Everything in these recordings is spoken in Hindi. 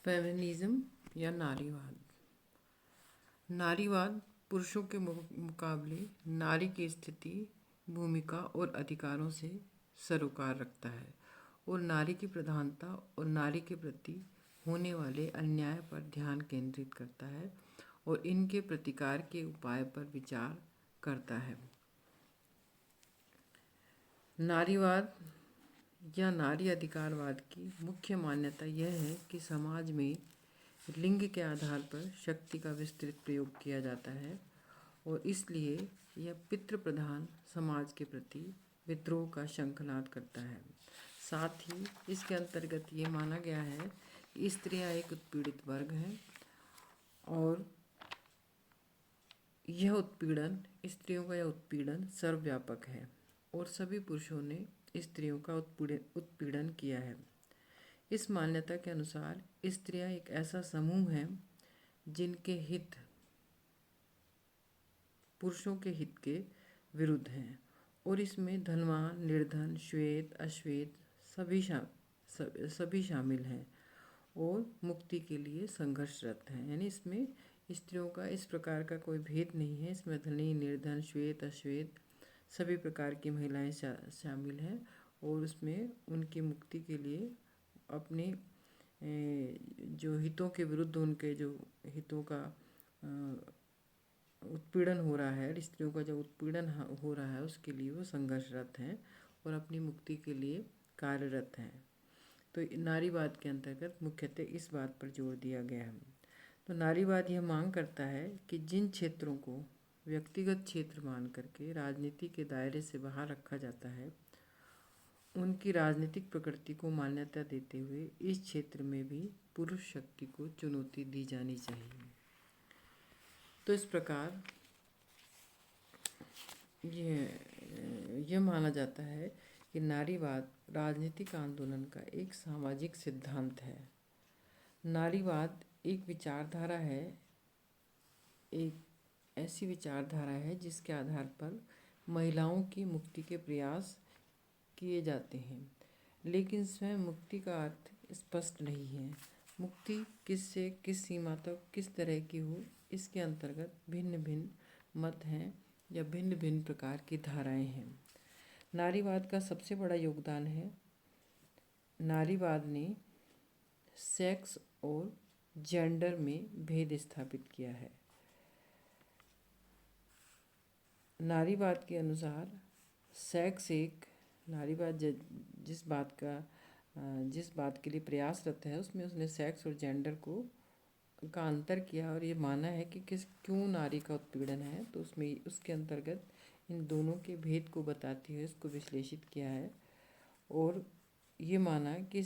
फेमिनिज्म या नारीवाद। नारीवाद पुरुषों के मुकाबले नारी की स्थिति, भूमिका और अधिकारों से सरोकार रखता है और नारी की प्रधानता और नारी के प्रति होने वाले अन्याय पर ध्यान केंद्रित करता है और इनके प्रतिकार के उपाय पर विचार करता है। नारीवाद या नारी अधिकारवाद की मुख्य मान्यता यह है कि समाज में लिंग के आधार पर शक्ति का विस्तृत प्रयोग किया जाता है और इसलिए यह पितृ प्रधान समाज के प्रति विद्रोह का शंखनाद करता है। साथ ही इसके अंतर्गत ये माना गया है कि स्त्रियां एक उत्पीड़ित वर्ग हैं और स्त्रियों का यह उत्पीड़न सर्वव्यापक है और सभी पुरुषों ने स्त्रियों का उत्पीड़न किया है। इस मान्यता के अनुसार स्त्रियां एक ऐसा समूह है जिनके हित पुरुषों के हित के विरुद्ध हैं और इसमें धनवान, निर्धन, श्वेत, अश्वेत सभी शामिल हैं और मुक्ति के लिए संघर्षरत हैं। यानी इसमें स्त्रियों का इस प्रकार का कोई भेद नहीं है। इसमें धनी, निर्धन, श्वेत, अश्वेत सभी प्रकार की महिलाएं शामिल हैं और उसमें उनकी मुक्ति के लिए अपने जो हितों के विरुद्ध उनके जो हितों का उत्पीड़न हो रहा है, स्त्रियों का जो उत्पीड़न हो रहा है उसके लिए वो संघर्षरत हैं और अपनी मुक्ति के लिए कार्यरत हैं। तो नारीवाद के अंतर्गत मुख्यतः इस बात पर जोर दिया गया है। तो नारीवाद यह मांग करता है कि जिन क्षेत्रों को व्यक्तिगत क्षेत्र मान करके राजनीति के दायरे से बाहर रखा जाता है उनकी राजनीतिक प्रकृति को मान्यता देते हुए इस क्षेत्र में भी पुरुष शक्ति को चुनौती दी जानी चाहिए। तो इस प्रकार यह माना जाता है कि नारीवाद राजनीतिक आंदोलन का एक सामाजिक सिद्धांत है। नारीवाद एक विचारधारा है, एक ऐसी विचारधारा है जिसके आधार पर महिलाओं की मुक्ति के प्रयास किए जाते हैं, लेकिन स्वयं मुक्ति का अर्थ स्पष्ट नहीं है। मुक्ति किससे किस सीमा तक किस तरह की हो, इसके अंतर्गत भिन्न भिन्न मत हैं या भिन्न भिन्न प्रकार की धाराएं हैं। नारीवाद का सबसे बड़ा योगदान है नारीवाद ने सेक्स और जेंडर में भेद स्थापित किया है। नारीवाद के अनुसार सेक्स एक नारीवाद जिस बात के लिए प्रयासरत है उसमें उसने सेक्स और जेंडर का अंतर किया और ये माना है कि क्यों नारी का उत्पीड़न है, तो उसमें उसके अंतर्गत इन दोनों के भेद को बताती है, इसको विश्लेषित किया है और ये माना कि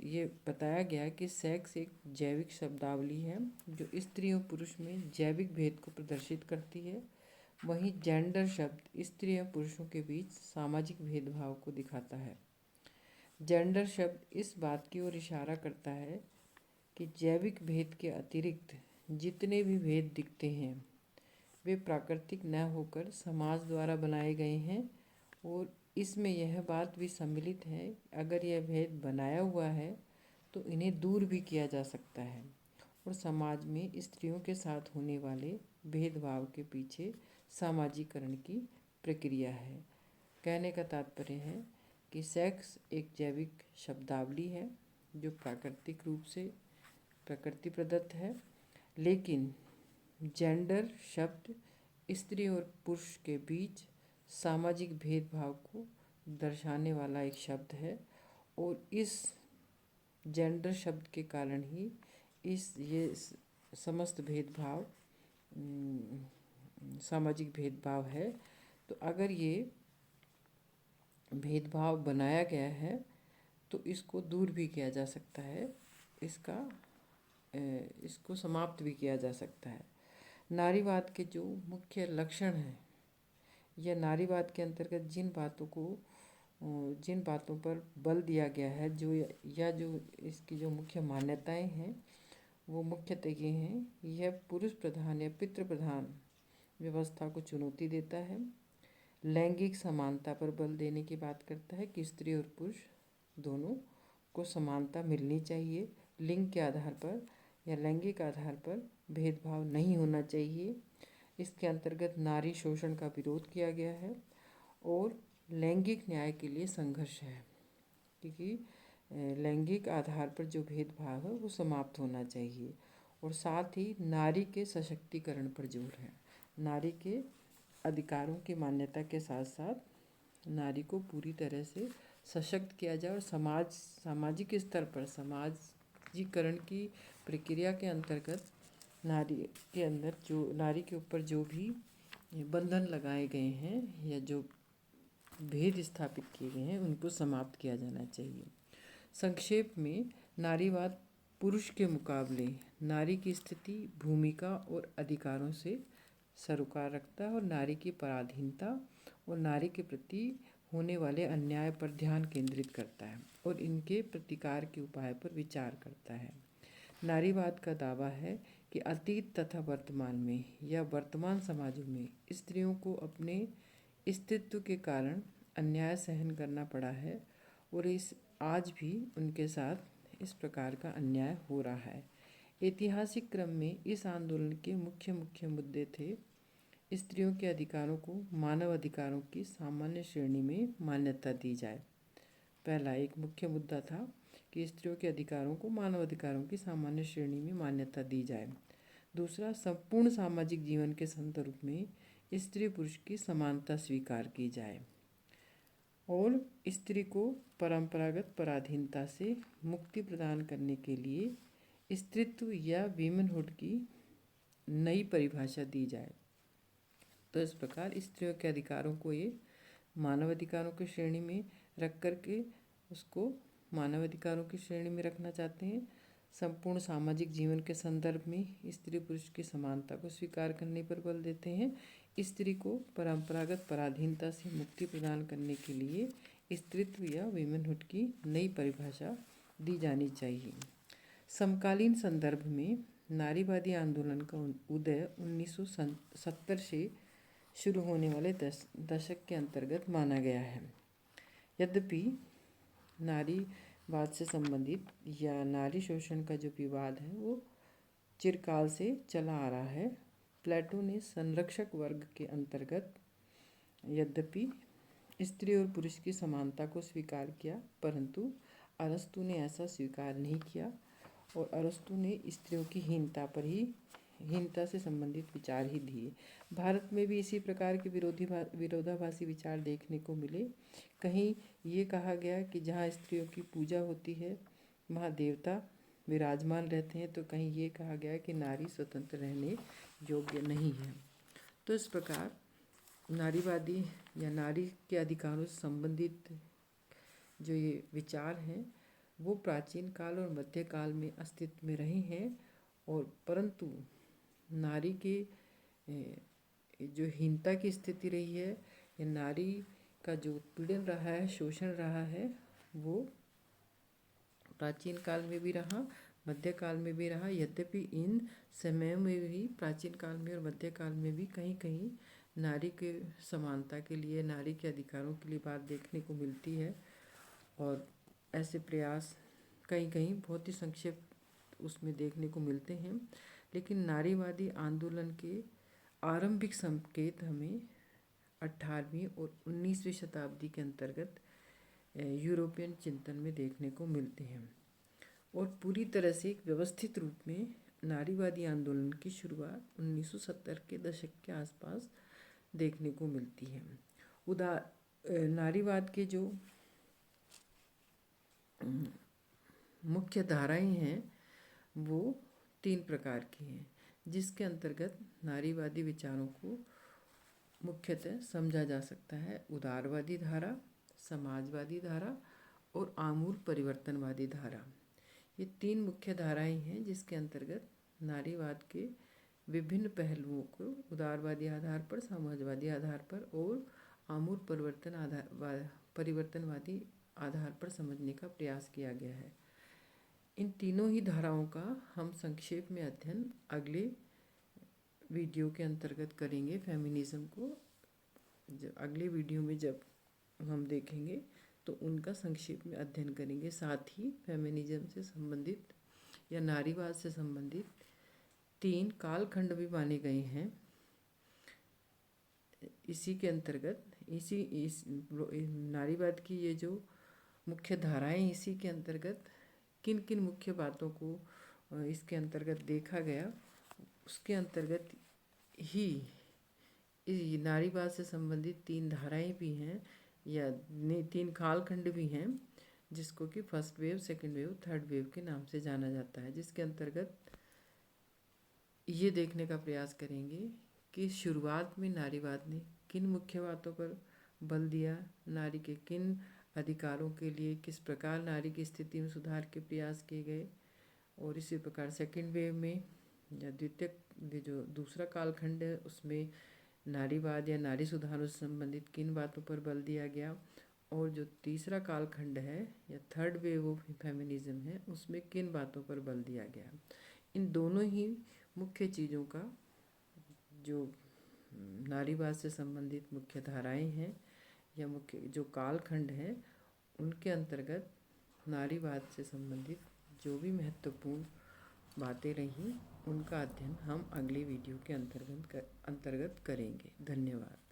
ये बताया गया कि सेक्स एक जैविक शब्दावली है जो स्त्री और पुरुष में जैविक भेद को प्रदर्शित करती है। वहीं जेंडर शब्द स्त्री और पुरुषों के बीच सामाजिक भेदभाव को दिखाता है। जेंडर शब्द इस बात की ओर इशारा करता है कि जैविक भेद के अतिरिक्त जितने भी भेद दिखते हैं वे प्राकृतिक न होकर समाज द्वारा बनाए गए हैं और इसमें यह बात भी सम्मिलित है अगर यह भेद बनाया हुआ है तो इन्हें दूर भी किया जा सकता है और समाज में स्त्रियों के साथ होने वाले भेदभाव के पीछे सामाजिकरण की प्रक्रिया है। कहने का तात्पर्य है कि सेक्स एक जैविक शब्दावली है जो प्राकृतिक रूप से प्रकृति प्रदत्त है, लेकिन जेंडर शब्द स्त्री और पुरुष के बीच सामाजिक भेदभाव को दर्शाने वाला एक शब्द है और इस जेंडर शब्द के कारण ही ये समस्त भेदभाव सामाजिक भेदभाव है। तो अगर ये भेदभाव बनाया गया है तो इसको दूर भी किया जा सकता है, इसको समाप्त भी किया जा सकता है। नारीवाद के जो मुख्य लक्षण हैं या नारीवाद के अंतर्गत जिन बातों पर बल दिया गया है जो इसकी जो मुख्य मान्यताएं हैं वो मुख्यतः ये हैं। यह पुरुष प्रधान या पितृ प्रधान व्यवस्था को चुनौती देता है, लैंगिक समानता पर बल देने की बात करता है कि स्त्री और पुरुष दोनों को समानता मिलनी चाहिए, लिंग के आधार पर या लैंगिक आधार पर भेदभाव नहीं होना चाहिए। इसके अंतर्गत नारी शोषण का विरोध किया गया है और लैंगिक न्याय के लिए संघर्ष है, क्योंकि लैंगिक आधार पर जो भेदभाव है वो समाप्त होना चाहिए। और साथ ही नारी के सशक्तिकरण पर जोर है। नारी के अधिकारों की मान्यता के साथ साथ नारी को पूरी तरह से सशक्त किया जाए और सामाजिक स्तर पर समाजीकरण की प्रक्रिया के अंतर्गत नारी के अंदर जो नारी के ऊपर जो भी बंधन लगाए गए हैं या जो भेद स्थापित किए गए हैं उनको समाप्त किया जाना चाहिए। संक्षेप में, नारीवाद पुरुष के मुकाबले नारी की स्थिति, भूमिका और अधिकारों से सरोकार रखता है और नारी की पराधीनता और नारी के प्रति होने वाले अन्याय पर ध्यान केंद्रित करता है और इनके प्रतिकार के उपाय पर विचार करता है। नारीवाद का दावा है कि अतीत तथा वर्तमान में या वर्तमान समाजों में स्त्रियों को अपने अस्तित्व के कारण अन्याय सहन करना पड़ा है और इस आज भी उनके साथ इस प्रकार का अन्याय हो रहा है। ऐतिहासिक क्रम में इस आंदोलन के मुख्य मुद्दे थे: स्त्रियों के अधिकारों को मानव अधिकारों की सामान्य श्रेणी में मान्यता दी जाए। पहला एक मुख्य मुद्दा था कि स्त्रियों के अधिकारों को मानव अधिकारों की सामान्य श्रेणी में मान्यता दी जाए। दूसरा, संपूर्ण सामाजिक जीवन के संदर्भ में स्त्री पुरुष की समानता स्वीकार की जाए और स्त्री को परंपरागत पराधीनता से मुक्ति प्रदान करने के लिए स्त्रीत्व या वीमनहुड की नई परिभाषा दी जाए। तो इस प्रकार स्त्रियों के अधिकारों को ये मानव अधिकारों की श्रेणी में रख करके उसको मानव अधिकारों की श्रेणी में रखना चाहते हैं। संपूर्ण सामाजिक जीवन के संदर्भ में स्त्री पुरुष की समानता को स्वीकार करने पर बल देते हैं। स्त्री को परंपरागत पराधीनता से मुक्ति प्रदान करने के लिए स्त्रीत्व या वीमेनहुड की नई परिभाषा दी जानी चाहिए। समकालीन संदर्भ में नारीवादी आंदोलन का उदय 1970 से शुरू होने वाले दशक के अंतर्गत माना गया है। यद्यपि नारीवाद से संबंधित या नारी शोषण का जो विवाद है वो चिरकाल से चला आ रहा है। प्लेटो ने संरक्षक वर्ग के अंतर्गत यद्यपि स्त्री और पुरुष की समानता को स्वीकार किया, परंतु अरस्तु ने ऐसा स्वीकार नहीं किया और अरस्तु ने स्त्रियों की हीनता से संबंधित विचार ही दिए। भारत में भी इसी प्रकार के विरोधाभासी विचार देखने को मिले। कहीं ये कहा गया कि जहाँ स्त्रियों की पूजा होती है वहाँ देवता विराजमान रहते हैं, तो कहीं ये कहा गया कि नारी स्वतंत्र रहने योग्य नहीं है। तो इस प्रकार नारीवादी या नारी के अधिकारों से संबंधित जो ये विचार हैं वो प्राचीन काल और मध्यकाल में अस्तित्व में रहे हैं और परंतु नारी के जो हीनता की स्थिति रही है या नारी का जो उत्पीड़न रहा है, शोषण रहा है, वो प्राचीन काल में भी रहा, मध्यकाल में भी रहा। यद्यपि इन समयों में भी, प्राचीन काल में और मध्यकाल में भी कहीं कहीं नारी के समानता के लिए, नारी के अधिकारों के लिए बात देखने को मिलती है और ऐसे प्रयास कहीं कहीं बहुत ही संक्षिप्त उसमें देखने को मिलते हैं। लेकिन नारीवादी आंदोलन के आरंभिक संकेत हमें 18वीं और 19वीं शताब्दी के अंतर्गत यूरोपियन चिंतन में देखने को मिलते हैं और पूरी तरह से एक व्यवस्थित रूप में नारीवादी आंदोलन की शुरुआत 1970 के दशक के आसपास देखने को मिलती है। नारीवाद के जो मुख्य धाराएं हैं वो 3 प्रकार की हैं, जिसके अंतर्गत नारीवादी विचारों को मुख्यतः समझा जा सकता है: उदारवादी धारा, समाजवादी धारा और आमूल परिवर्तनवादी धारा। ये 3 मुख्य धाराएं हैं जिसके अंतर्गत नारीवाद के विभिन्न पहलुओं को उदारवादी आधार पर, समाजवादी आधार पर और आमूल परिवर्तनवादी आधार पर समझने का प्रयास किया गया है। इन तीनों ही धाराओं का हम संक्षेप में अध्ययन अगले वीडियो के अंतर्गत करेंगे। फेमिनिज्म को अगले वीडियो में जब हम देखेंगे तो उनका संक्षेप में अध्ययन करेंगे। साथ ही फेमिनिज्म से संबंधित या नारीवाद से संबंधित 3 कालखंड भी माने गए हैं। इसी के अंतर्गत इस नारीवाद की ये जो मुख्य धाराएं, इसी के अंतर्गत किन किन मुख्य बातों को इसके अंतर्गत देखा गया, उसके अंतर्गत ही नारीवाद से संबंधित 3 धाराएं भी हैं या 3 कालखंड भी हैं, जिसको कि first wave, second wave, third wave के नाम से जाना जाता है। जिसके अंतर्गत ये देखने का प्रयास करेंगे कि शुरुआत में नारीवाद ने किन मुख्य बातों पर बल दिया, नारी के किन अधिकारों के लिए किस प्रकार नारी की स्थिति में सुधार के प्रयास किए गए, और इसी प्रकार सेकंड वेव में या द्वितीय जो दूसरा कालखंड है उसमें नारीवाद या नारी सुधारों से संबंधित किन बातों पर बल दिया गया, और जो तीसरा कालखंड है या थर्ड वेव ऑफ फेमिनिज्म है उसमें किन बातों पर बल दिया गया। इन दोनों ही मुख्य चीज़ों का जो नारीवाद से संबंधित मुख्य धाराएं हैं या मुख्य जो कालखंड हैं, उनके अंतर्गत नारीवाद से संबंधित जो भी महत्वपूर्ण बातें रहीं उनका अध्ययन हम अगले वीडियो के अंतर्गत करेंगे। धन्यवाद।